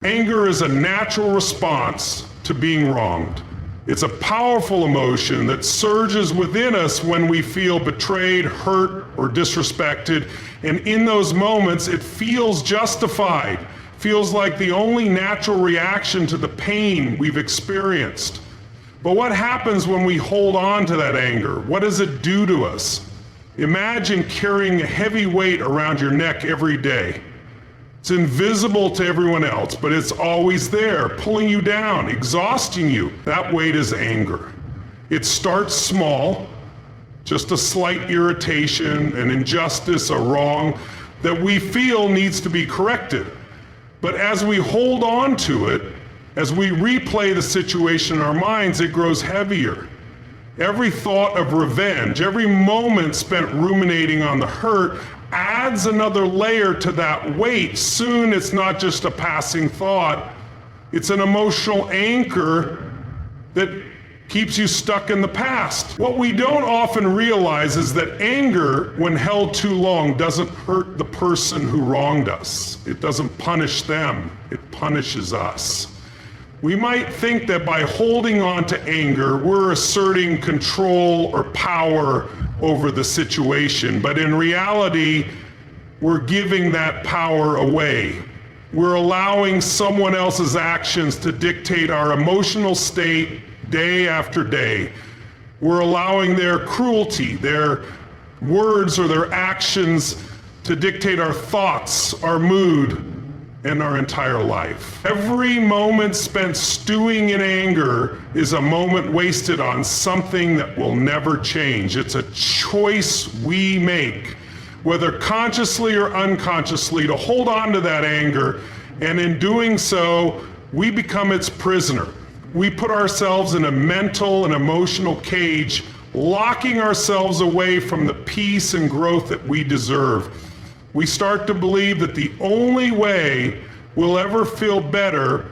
Anger is a natural response to being wronged. It's a powerful emotion that surges within us when we feel betrayed, hurt, or disrespected. And in those moments, it feels justified, feels like the only natural reaction to the pain we've experienced. But what happens when we hold on to that anger? What does it do to us? Imagine carrying a heavy weight around your neck every day. It's invisible to everyone else, but it's always there, pulling you down, exhausting you. That weight is anger. It starts small, just a slight irritation, an injustice, a wrong that we feel needs to be corrected. But as we hold on to it, as we replay the situation in our minds, it grows heavier. Every thought of revenge, every moment spent ruminating on the hurt adds another layer to that weight. Soon it's not just a passing thought, it's an emotional anchor that keeps you stuck in the past. What we don't often realize is that anger, when held too long, doesn't hurt the person who wronged us. It doesn't punish them, it punishes us. We might think that by holding on to anger, we're asserting control or power over the situation, but in reality, we're giving that power away. We're allowing someone else's actions to dictate our emotional state day after day. We're allowing their cruelty, their words or their actions to dictate our thoughts, our mood, and our entire life. Every moment spent stewing in anger is a moment wasted on something that will never change. It's a choice we make, whether consciously or unconsciously, to hold on to that anger, and in doing so, we become its prisoner. We put ourselves in a mental and emotional cage, locking ourselves away from the peace and growth that we deserve. We start to believe that the only way we'll ever feel better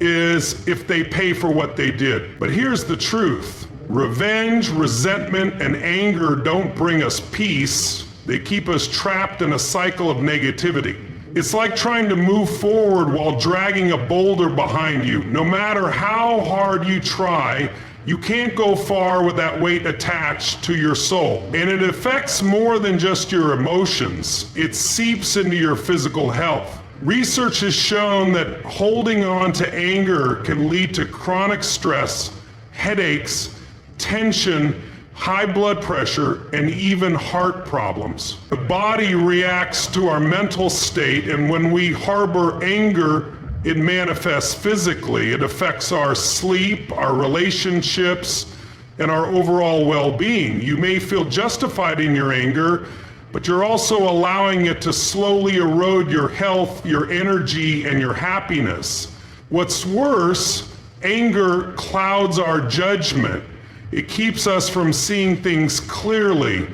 is if they pay for what they did. But here's the truth. Revenge, resentment, and anger don't bring us peace. They keep us trapped in a cycle of negativity. It's like trying to move forward while dragging a boulder behind you. No matter how hard you try, you can't go far with that weight attached to your soul. And it affects more than just your emotions. It seeps into your physical health. Research has shown that holding on to anger can lead to chronic stress, headaches, tension, high blood pressure, and even heart problems. The body reacts to our mental state, and when we harbor anger, it manifests physically. It affects our sleep, our relationships, and our overall well-being. You may feel justified in your anger, but you're also allowing it to slowly erode your health, your energy, and your happiness. What's worse, anger clouds our judgment. It keeps us from seeing things clearly.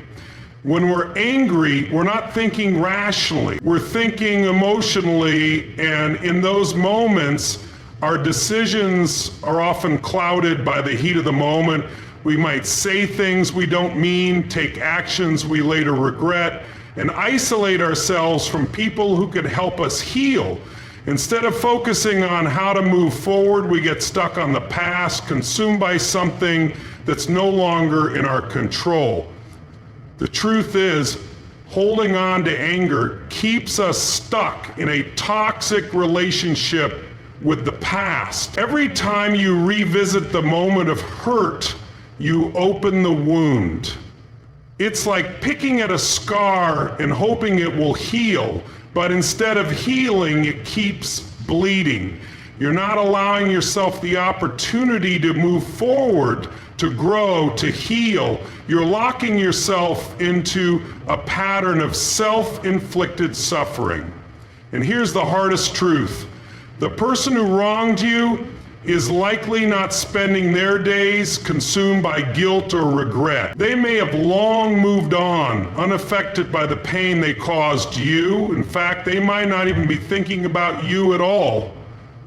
When we're angry, we're not thinking rationally. We're thinking emotionally, and in those moments, our decisions are often clouded by the heat of the moment. We might say things we don't mean, take actions we later regret, and isolate ourselves from people who could help us heal. Instead of focusing on how to move forward, we get stuck on the past, consumed by something that's no longer in our control. The truth is, holding on to anger keeps us stuck in a toxic relationship with the past. Every time you revisit the moment of hurt, you open the wound. It's like picking at a scar and hoping it will heal, but instead of healing, it keeps bleeding. You're not allowing yourself the opportunity to move forward, to grow, to heal. You're locking yourself into a pattern of self-inflicted suffering. And here's the hardest truth. The person who wronged you is likely not spending their days consumed by guilt or regret. They may have long moved on, unaffected by the pain they caused you. In fact, they might not even be thinking about you at all.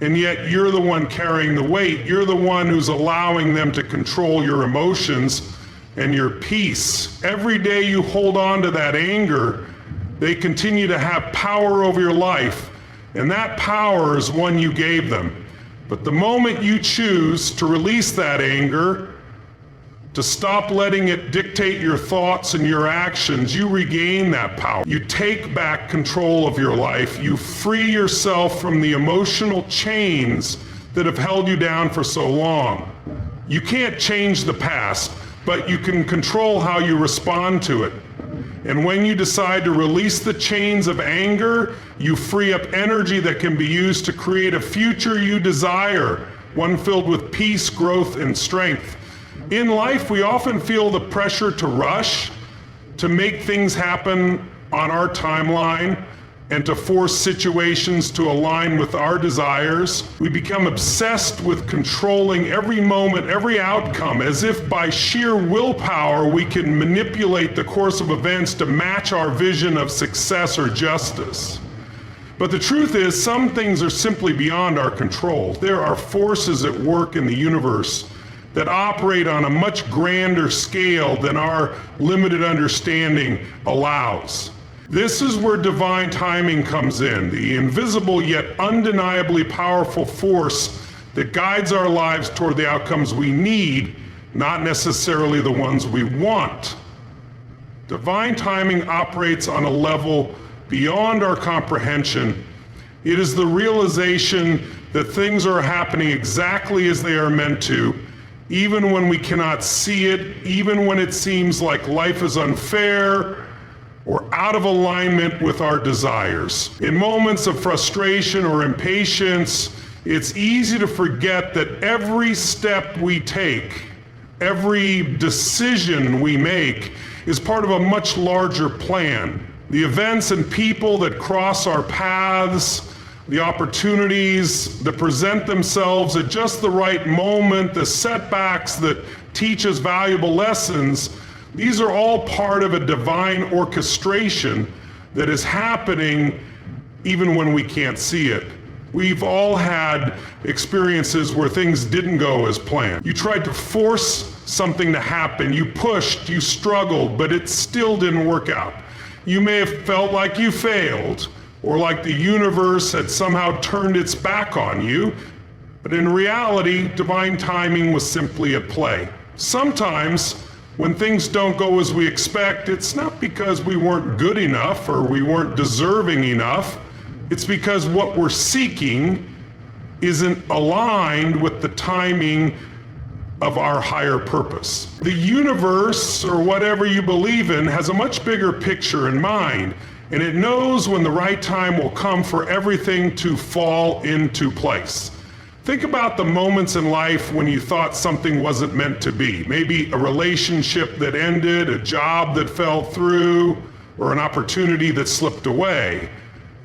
And yet you're the one carrying the weight. You're the one who's allowing them to control your emotions and your peace. Every day you hold on to that anger, they continue to have power over your life. And that power is one you gave them. But the moment you choose to release that anger, to stop letting it dictate your thoughts and your actions, you regain that power. You take back control of your life. You free yourself from the emotional chains that have held you down for so long. You can't change the past, but you can control how you respond to it. And when you decide to release the chains of anger, you free up energy that can be used to create a future you desire, one filled with peace, growth, and strength. In life, we often feel the pressure to rush, to make things happen on our timeline, and to force situations to align with our desires. We become obsessed with controlling every moment, every outcome, as if by sheer willpower we can manipulate the course of events to match our vision of success or justice. But the truth is, some things are simply beyond our control. There are forces at work in the universe that operate on a much grander scale than our limited understanding allows. This is where divine timing comes in, the invisible yet undeniably powerful force that guides our lives toward the outcomes we need, not necessarily the ones we want. Divine timing operates on a level beyond our comprehension. It is the realization that things are happening exactly as they are meant to, even when we cannot see it, even when it seems like life is unfair or out of alignment with our desires. In moments of frustration or impatience, it's easy to forget that every step we take, every decision we make, is part of a much larger plan. The events and people that cross our paths, the opportunities that present themselves at just the right moment, the setbacks that teach us valuable lessons, these are all part of a divine orchestration that is happening even when we can't see it. We've all had experiences where things didn't go as planned. You tried to force something to happen, you pushed, you struggled, but it still didn't work out. You may have felt like you failed, or like the universe had somehow turned its back on you, but in reality, divine timing was simply at play. Sometimes, when things don't go as we expect, it's not because we weren't good enough or we weren't deserving enough. It's because what we're seeking isn't aligned with the timing of our higher purpose. The universe, or whatever you believe in, has a much bigger picture in mind, and it knows when the right time will come for everything to fall into place. Think about the moments in life when you thought something wasn't meant to be. Maybe a relationship that ended, a job that fell through, or an opportunity that slipped away.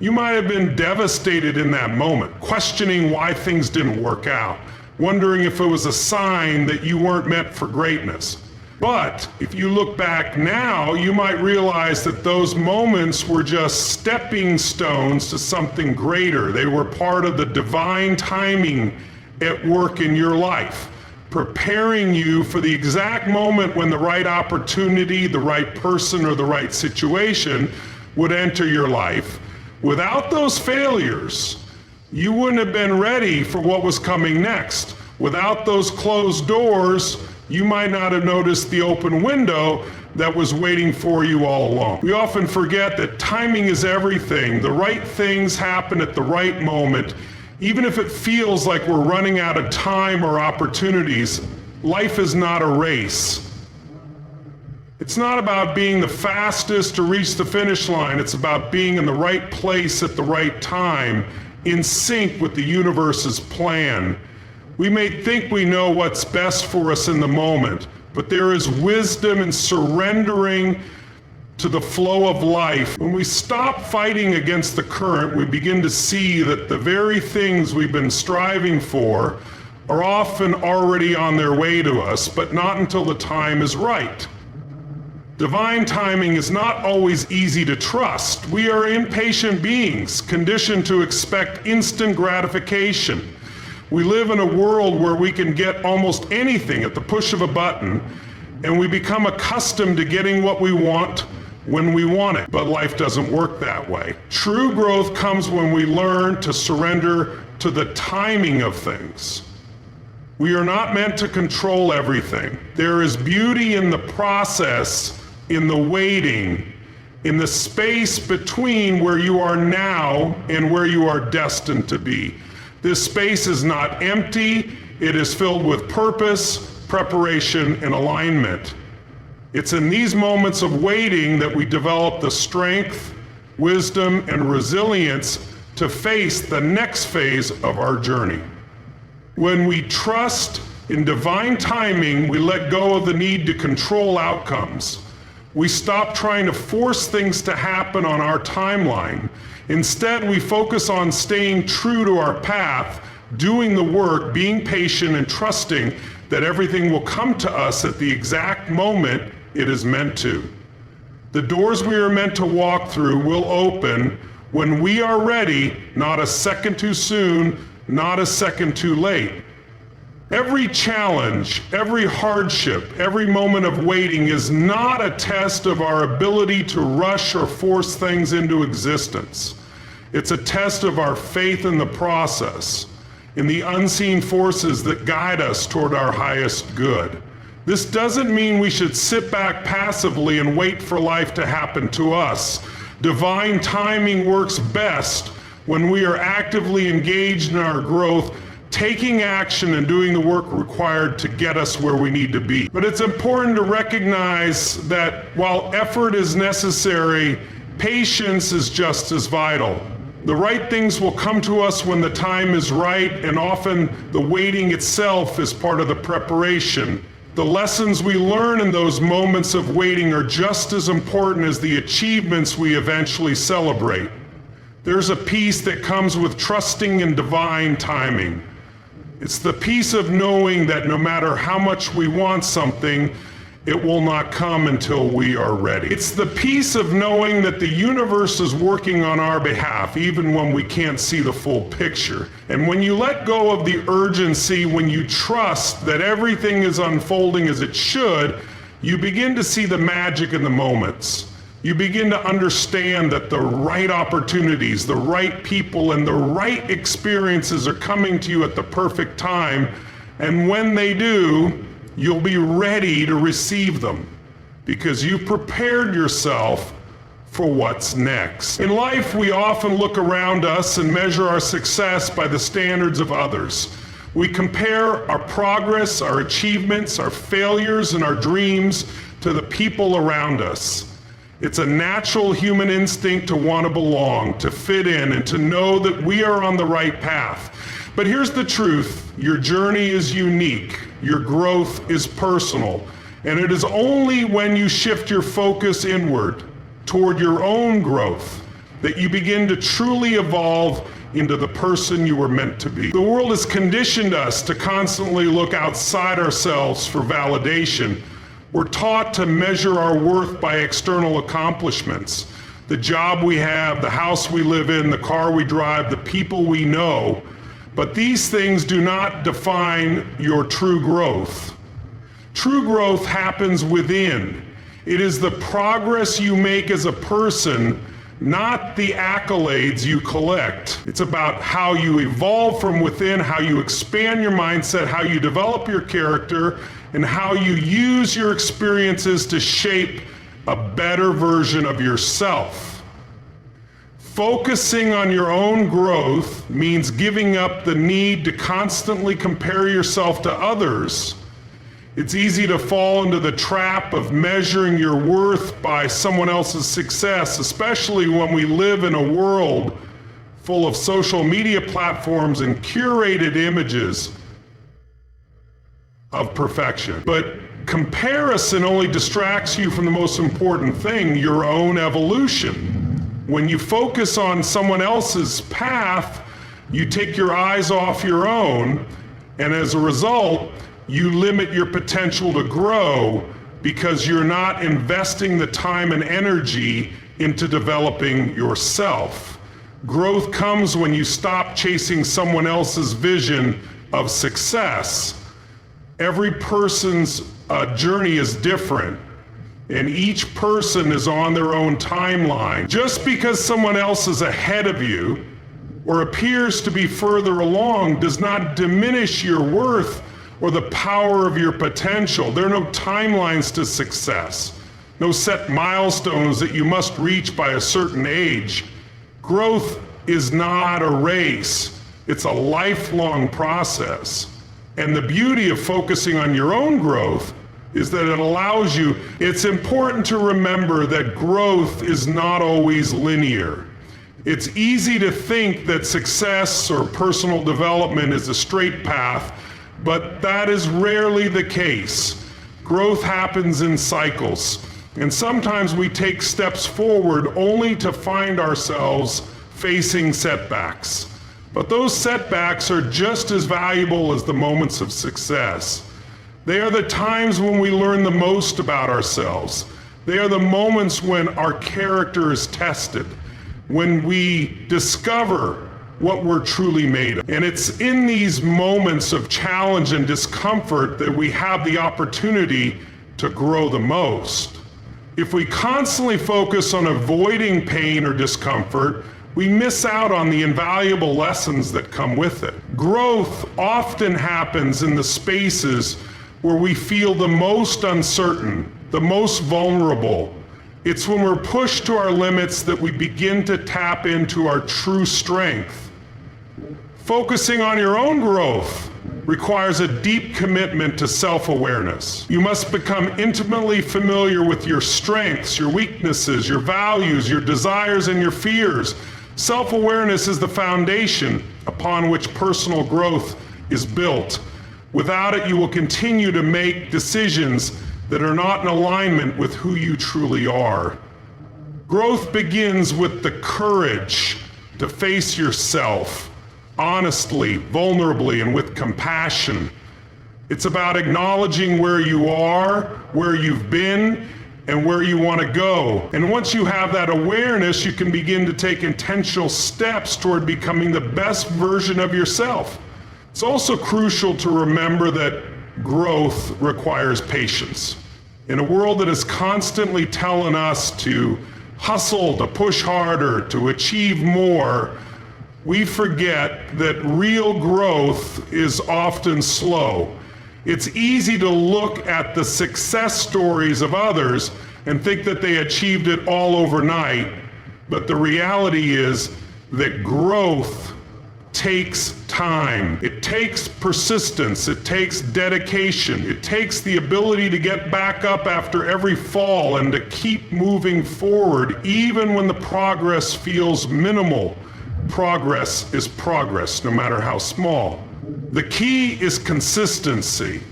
You might have been devastated in that moment, questioning why things didn't work out, wondering if it was a sign that you weren't meant for greatness. But if you look back now, you might realize that those moments were just stepping stones to something greater. They were part of the divine timing at work in your life, preparing you for the exact moment when the right opportunity, the right person, or the right situation would enter your life. Without those failures, you wouldn't have been ready for what was coming next. Without those closed doors, you might not have noticed the open window that was waiting for you all along. We often forget that timing is everything. The right things happen at the right moment. Even if it feels like we're running out of time or opportunities, life is not a race. It's not about being the fastest to reach the finish line. It's about being in the right place at the right time, in sync with the universe's plan. We may think we know what's best for us in the moment, but there is wisdom in surrendering to the flow of life. When we stop fighting against the current, we begin to see that the very things we've been striving for are often already on their way to us, but not until the time is right. Divine timing is not always easy to trust. We are impatient beings, conditioned to expect instant gratification. We live in a world where we can get almost anything at the push of a button, and we become accustomed to getting what we want when we want it, but life doesn't work that way. True growth comes when we learn to surrender to the timing of things. We are not meant to control everything. There is beauty in the process, in the waiting, in the space between where you are now and where you are destined to be. This space is not empty, it is filled with purpose, preparation, and alignment. It's in these moments of waiting that we develop the strength, wisdom, and resilience to face the next phase of our journey. When we trust in divine timing, we let go of the need to control outcomes. We stop trying to force things to happen on our timeline. Instead, we focus on staying true to our path, doing the work, being patient, and trusting that everything will come to us at the exact moment it is meant to. The doors we are meant to walk through will open when we are ready, not a second too soon, not a second too late. Every challenge, every hardship, every moment of waiting is not a test of our ability to rush or force things into existence. It's a test of our faith in the process, in the unseen forces that guide us toward our highest good. This doesn't mean we should sit back passively and wait for life to happen to us. Divine timing works best when we are actively engaged in our growth, taking action and doing the work required to get us where we need to be. But it's important to recognize that while effort is necessary, patience is just as vital. The right things will come to us when the time is right, and often the waiting itself is part of the preparation. The lessons we learn in those moments of waiting are just as important as the achievements we eventually celebrate. There's a peace that comes with trusting in divine timing. It's the peace of knowing that no matter how much we want something, it will not come until we are ready. It's the peace of knowing that the universe is working on our behalf, even when we can't see the full picture. And when you let go of the urgency, when you trust that everything is unfolding as it should, you begin to see the magic in the moments. You begin to understand that the right opportunities, the right people, and the right experiences are coming to you at the perfect time. And when they do, you'll be ready to receive them because you've prepared yourself for what's next. In life, we often look around us and measure our success by the standards of others. We compare our progress, our achievements, our failures, and our dreams to the people around us. It's a natural human instinct to want to belong, to fit in, and to know that we are on the right path. But here's the truth. Your journey is unique. Your growth is personal. And it is only when you shift your focus inward toward your own growth that you begin to truly evolve into the person you were meant to be. The world has conditioned us to constantly look outside ourselves for validation. We're taught to measure our worth by external accomplishments. The job we have, the house we live in, the car we drive, the people we know. But these things do not define your true growth. True growth happens within. It is the progress you make as a person, not the accolades you collect. It's about how you evolve from within, how you expand your mindset, how you develop your character, and how you use your experiences to shape a better version of yourself. Focusing on your own growth means giving up the need to constantly compare yourself to others. It's easy to fall into the trap of measuring your worth by someone else's success, especially when we live in a world full of social media platforms and curated images of perfection. But comparison only distracts you from the most important thing, your own evolution. When you focus on someone else's path, you take your eyes off your own, and as a result, you limit your potential to grow because you're not investing the time and energy into developing yourself. Growth comes when you stop chasing someone else's vision of success. Every person's journey is different. And each person is on their own timeline. Just because someone else is ahead of you or appears to be further along does not diminish your worth or the power of your potential. There are no timelines to success, no set milestones that you must reach by a certain age. Growth is not a race, it's a lifelong process. And the beauty of focusing on your own growth is that it allows you, it's important to remember that growth is not always linear. It's easy to think that success or personal development is a straight path, but that is rarely the case. Growth happens in cycles, and sometimes we take steps forward only to find ourselves facing setbacks. But those setbacks are just as valuable as the moments of success. They are the times when we learn the most about ourselves. They are the moments when our character is tested, when we discover what we're truly made of. And it's in these moments of challenge and discomfort that we have the opportunity to grow the most. If we constantly focus on avoiding pain or discomfort, we miss out on the invaluable lessons that come with it. Growth often happens in the spaces where we feel the most uncertain, the most vulnerable. It's when we're pushed to our limits that we begin to tap into our true strength. Focusing on your own growth requires a deep commitment to self-awareness. You must become intimately familiar with your strengths, your weaknesses, your values, your desires, and your fears. Self-awareness is the foundation upon which personal growth is built. Without it, you will continue to make decisions that are not in alignment with who you truly are. Growth begins with the courage to face yourself honestly, vulnerably, and with compassion. It's about acknowledging where you are, where you've been, and where you want to go. And once you have that awareness, you can begin to take intentional steps toward becoming the best version of yourself. It's also crucial to remember that growth requires patience. In a world that is constantly telling us to hustle, to push harder, to achieve more, we forget that real growth is often slow. It's easy to look at the success stories of others and think that they achieved it all overnight, but the reality is that growth takes time. It takes persistence. It takes dedication. It takes the ability to get back up after every fall and to keep moving forward, even when the progress feels minimal. Progress is progress, no matter how small. The key is consistency.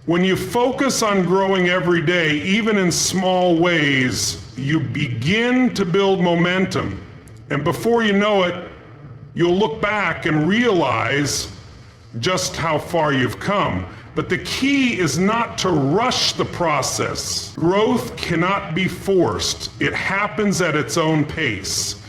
When you focus on growing every day, even in small ways, you begin to build momentum. And before you know it, you'll look back and realize just how far you've come. But the key is not to rush the process. Growth cannot be forced. It happens at its own pace.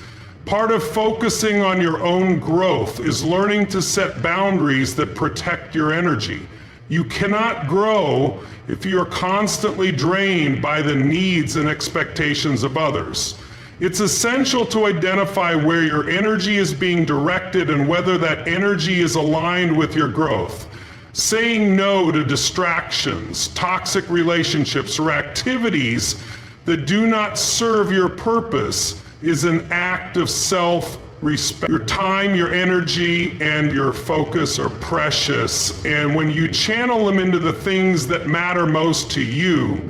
Part of focusing on your own growth is learning to set boundaries that protect your energy. You cannot grow if you are constantly drained by the needs and expectations of others. It's essential to identify where your energy is being directed and whether that energy is aligned with your growth. Saying no to distractions, toxic relationships, or activities that do not serve your purpose is an act of self-respect. Your time, your energy, and your focus are precious, and when you channel them into the things that matter most to you,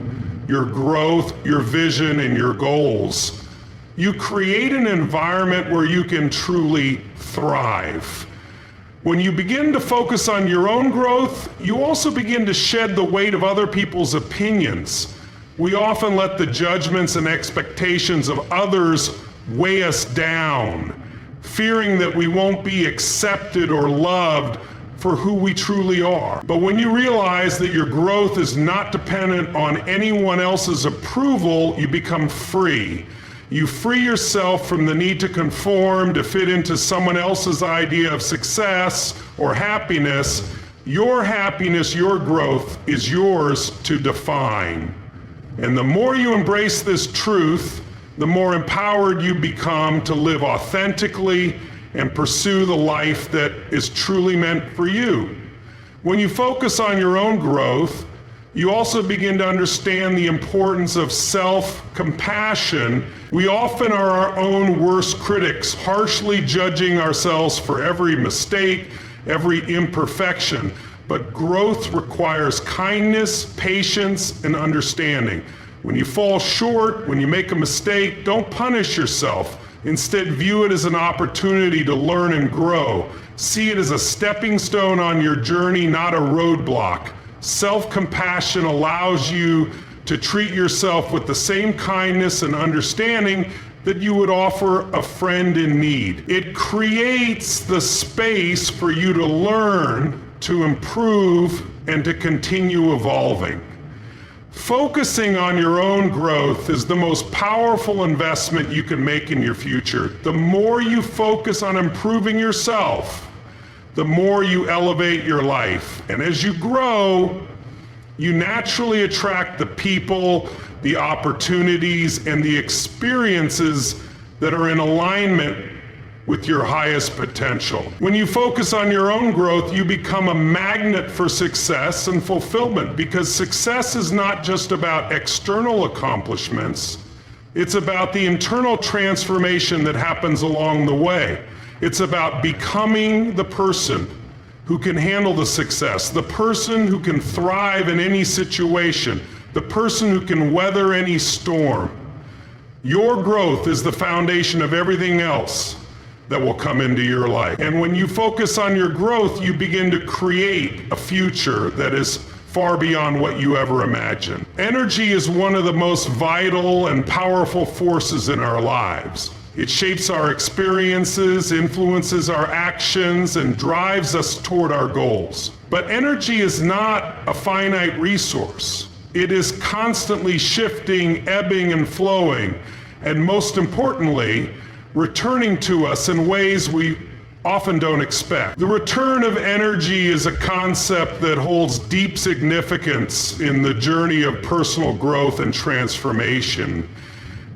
your growth, your vision, and your goals, you create an environment where you can truly thrive. When you begin to focus on your own growth, you also begin to shed the weight of other people's opinions. We often let the judgments and expectations of others weigh us down, fearing that we won't be accepted or loved for who we truly are. But when you realize that your growth is not dependent on anyone else's approval, you become free. You free yourself from the need to conform, to fit into someone else's idea of success or happiness. Your happiness, your growth is yours to define. And the more you embrace this truth, the more empowered you become to live authentically and pursue the life that is truly meant for you. When you focus on your own growth, you also begin to understand the importance of self-compassion. We often are our own worst critics, harshly judging ourselves for every mistake, every imperfection. But growth requires kindness, patience, and understanding. When you fall short, when you make a mistake, don't punish yourself. Instead, view it as an opportunity to learn and grow. See it as a stepping stone on your journey, not a roadblock. Self-compassion allows you to treat yourself with the same kindness and understanding that you would offer a friend in need. It creates the space for you to learn, to improve, and to continue evolving. Focusing on your own growth is the most powerful investment you can make in your future. The more you focus on improving yourself, the more you elevate your life. And as you grow, you naturally attract the people, the opportunities, and the experiences that are in alignment with your highest potential. When you focus on your own growth, you become a magnet for success and fulfillment, because success is not just about external accomplishments, it's about the internal transformation that happens along the way. It's about becoming the person who can handle the success, the person who can thrive in any situation, the person who can weather any storm. Your growth is the foundation of everything else that will come into your life. And when you focus on your growth, you begin to create a future that is far beyond what you ever imagined. Energy is one of the most vital and powerful forces in our lives. It shapes our experiences, influences our actions, and drives us toward our goals. But energy is not a finite resource. It is constantly shifting, ebbing, and flowing, and most importantly, returning to us in ways we often don't expect. The return of energy is a concept that holds deep significance in the journey of personal growth and transformation.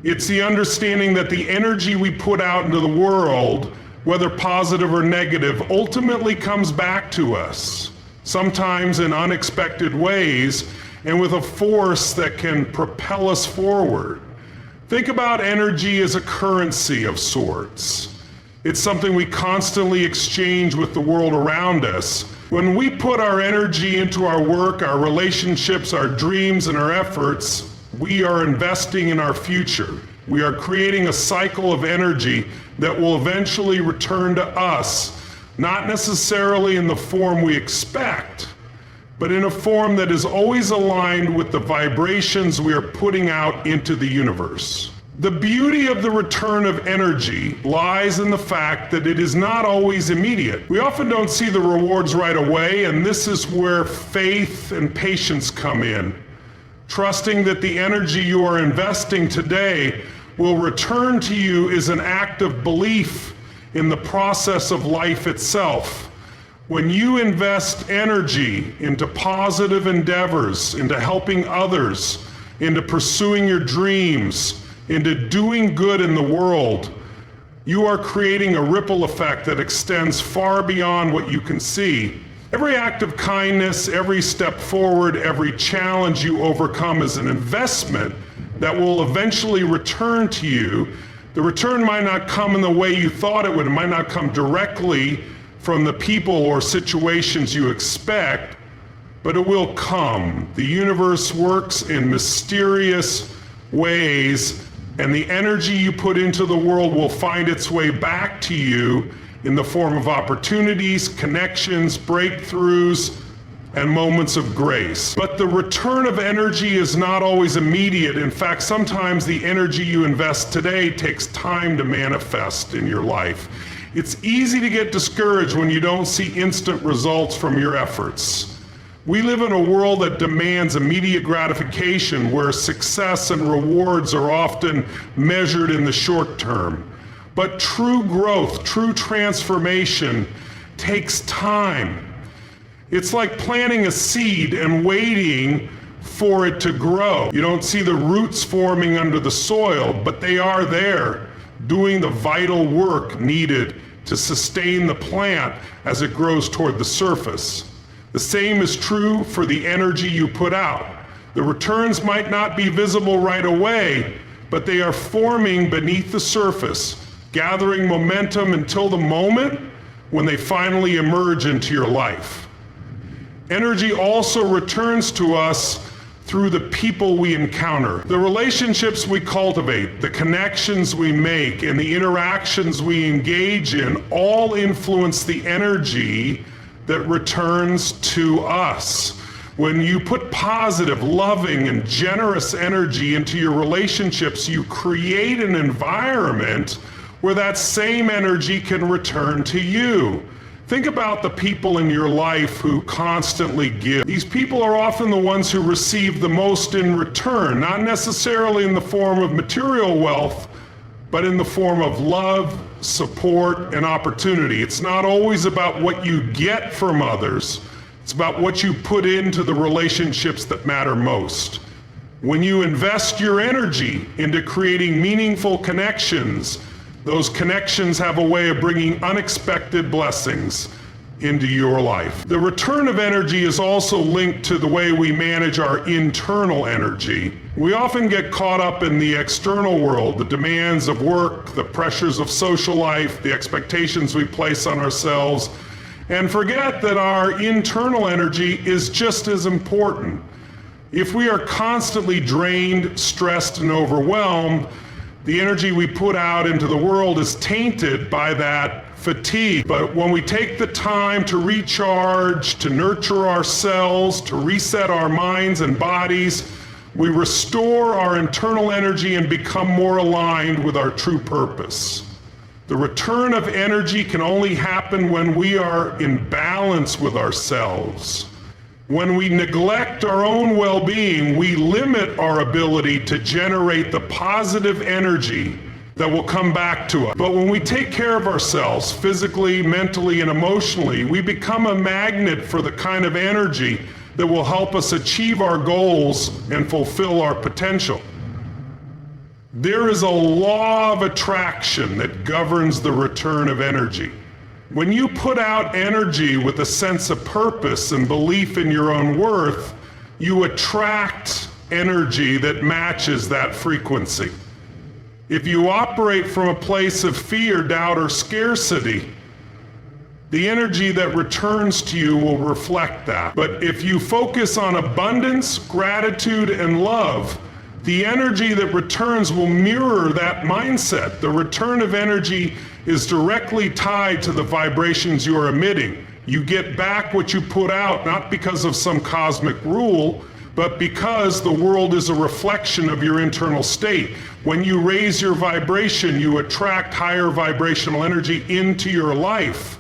It's the understanding that the energy we put out into the world, whether positive or negative, ultimately comes back to us, sometimes in unexpected ways, and with a force that can propel us forward. Think about energy as a currency of sorts. It's something we constantly exchange with the world around us. When we put our energy into our work, our relationships, our dreams, and our efforts, we are investing in our future. We are creating a cycle of energy that will eventually return to us, not necessarily in the form we expect, but in a form that is always aligned with the vibrations we are putting out into the universe. The beauty of the return of energy lies in the fact that it is not always immediate. We often don't see the rewards right away, and this is where faith and patience come in. Trusting that the energy you are investing today will return to you is an act of belief in the process of life itself. When you invest energy into positive endeavors, into helping others, into pursuing your dreams, into doing good in the world, you are creating a ripple effect that extends far beyond what you can see. Every act of kindness, every step forward, every challenge you overcome is an investment that will eventually return to you. The return might not come in the way you thought it would. It might not come directly from the people or situations you expect, but it will come. The universe works in mysterious ways, and the energy you put into the world will find its way back to you in the form of opportunities, connections, breakthroughs, and moments of grace. But the return of energy is not always immediate. In fact, sometimes the energy you invest today takes time to manifest in your life. It's easy to get discouraged when you don't see instant results from your efforts. We live in a world that demands immediate gratification, where success and rewards are often measured in the short term. But true growth, true transformation takes time. It's like planting a seed and waiting for it to grow. You don't see the roots forming under the soil, but they are there, doing the vital work needed to sustain the plant as it grows toward the surface. The same is true for the energy you put out. The returns might not be visible right away, but they are forming beneath the surface, gathering momentum until the moment when they finally emerge into your life. Energy also returns to us through the people we encounter. The relationships we cultivate, the connections we make, and the interactions we engage in all influence the energy that returns to us. When you put positive, loving, and generous energy into your relationships, you create an environment where that same energy can return to you. Think about the people in your life who constantly give. These people are often the ones who receive the most in return, not necessarily in the form of material wealth, but in the form of love, support, and opportunity. It's not always about what you get from others. It's about what you put into the relationships that matter most. When you invest your energy into creating meaningful connections, those connections have a way of bringing unexpected blessings into your life. The return of energy is also linked to the way we manage our internal energy. We often get caught up in the external world, the demands of work, the pressures of social life, the expectations we place on ourselves, and forget that our internal energy is just as important. If we are constantly drained, stressed, and overwhelmed, the energy we put out into the world is tainted by that fatigue. But when we take the time to recharge, to nurture ourselves, to reset our minds and bodies, we restore our internal energy and become more aligned with our true purpose. The return of energy can only happen when we are in balance with ourselves. When we neglect our own well-being, we limit our ability to generate the positive energy that will come back to us. But when we take care of ourselves physically, mentally, and emotionally, we become a magnet for the kind of energy that will help us achieve our goals and fulfill our potential. There is a law of attraction that governs the return of energy. When you put out energy with a sense of purpose and belief in your own worth, you attract energy that matches that frequency. If you operate from a place of fear, doubt, or scarcity, the energy that returns to you will reflect that. But if you focus on abundance, gratitude, and love, the energy that returns will mirror that mindset. The return of energy is directly tied to the vibrations you are emitting. You get back what you put out, not because of some cosmic rule, but because the world is a reflection of your internal state. When you raise your vibration, you attract higher vibrational energy into your life.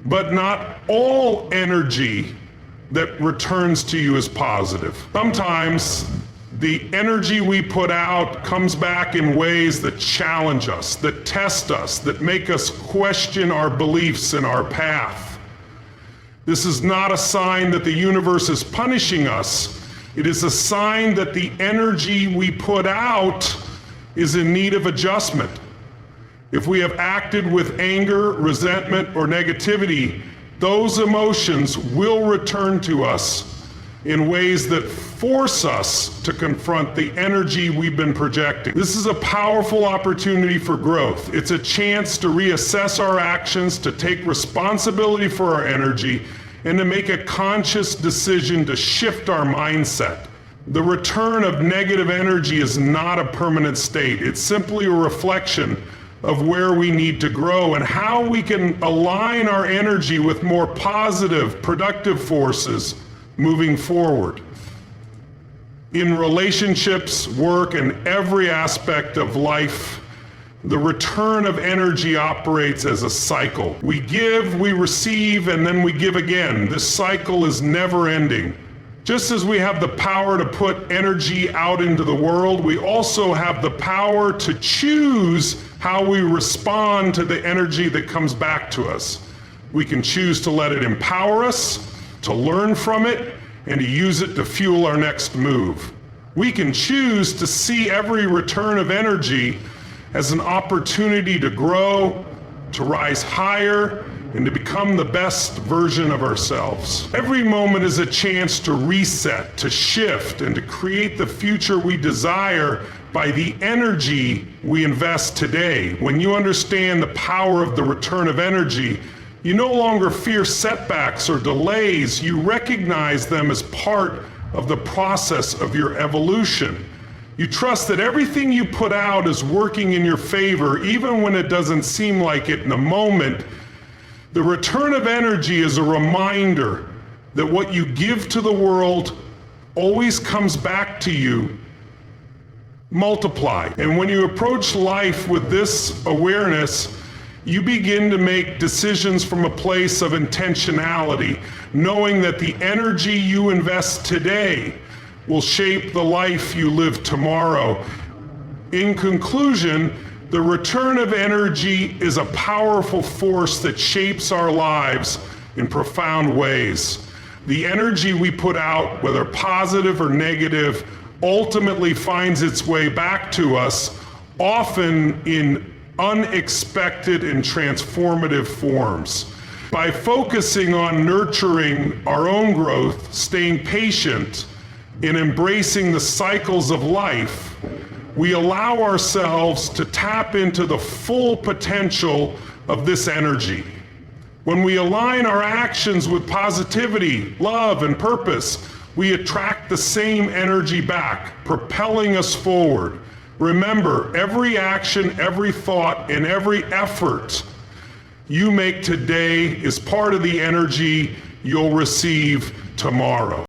But not all energy that returns to you is positive. Sometimes the energy we put out comes back in ways that challenge us, that test us, that make us question our beliefs and our path. This is not a sign that the universe is punishing us. It is a sign that the energy we put out is in need of adjustment. If we have acted with anger, resentment, or negativity, those emotions will return to us in ways that force us to confront the energy we've been projecting. This is a powerful opportunity for growth. It's a chance to reassess our actions, to take responsibility for our energy, and to make a conscious decision to shift our mindset. The return of negative energy is not a permanent state. It's simply a reflection of where we need to grow and how we can align our energy with more positive, productive forces moving forward. In relationships, work, and every aspect of life, the return of energy operates as a cycle. We give, we receive, and then we give again. This cycle is never ending. Just as we have the power to put energy out into the world, we also have the power to choose how we respond to the energy that comes back to us. We can choose to let it empower us, to learn from it, and to use it to fuel our next move. We can choose to see every return of energy as an opportunity to grow, to rise higher, and to become the best version of ourselves. Every moment is a chance to reset, to shift, and to create the future we desire by the energy we invest today. When you understand the power of the return of energy, you no longer fear setbacks or delays. You recognize them as part of the process of your evolution. You trust that everything you put out is working in your favor, even when it doesn't seem like it in the moment. The return of energy is a reminder that what you give to the world always comes back to you multiplied. And when you approach life with this awareness, you begin to make decisions from a place of intentionality, knowing that the energy you invest today will shape the life you live tomorrow. In conclusion, the return of energy is a powerful force that shapes our lives in profound ways. The energy we put out, whether positive or negative, ultimately finds its way back to us, often in unexpected and transformative forms. By focusing on nurturing our own growth, staying patient, and embracing the cycles of life, we allow ourselves to tap into the full potential of this energy. When we align our actions with positivity, love, and purpose, we attract the same energy back, propelling us forward. Remember, every action, every thought, and every effort you make today is part of the energy you'll receive tomorrow.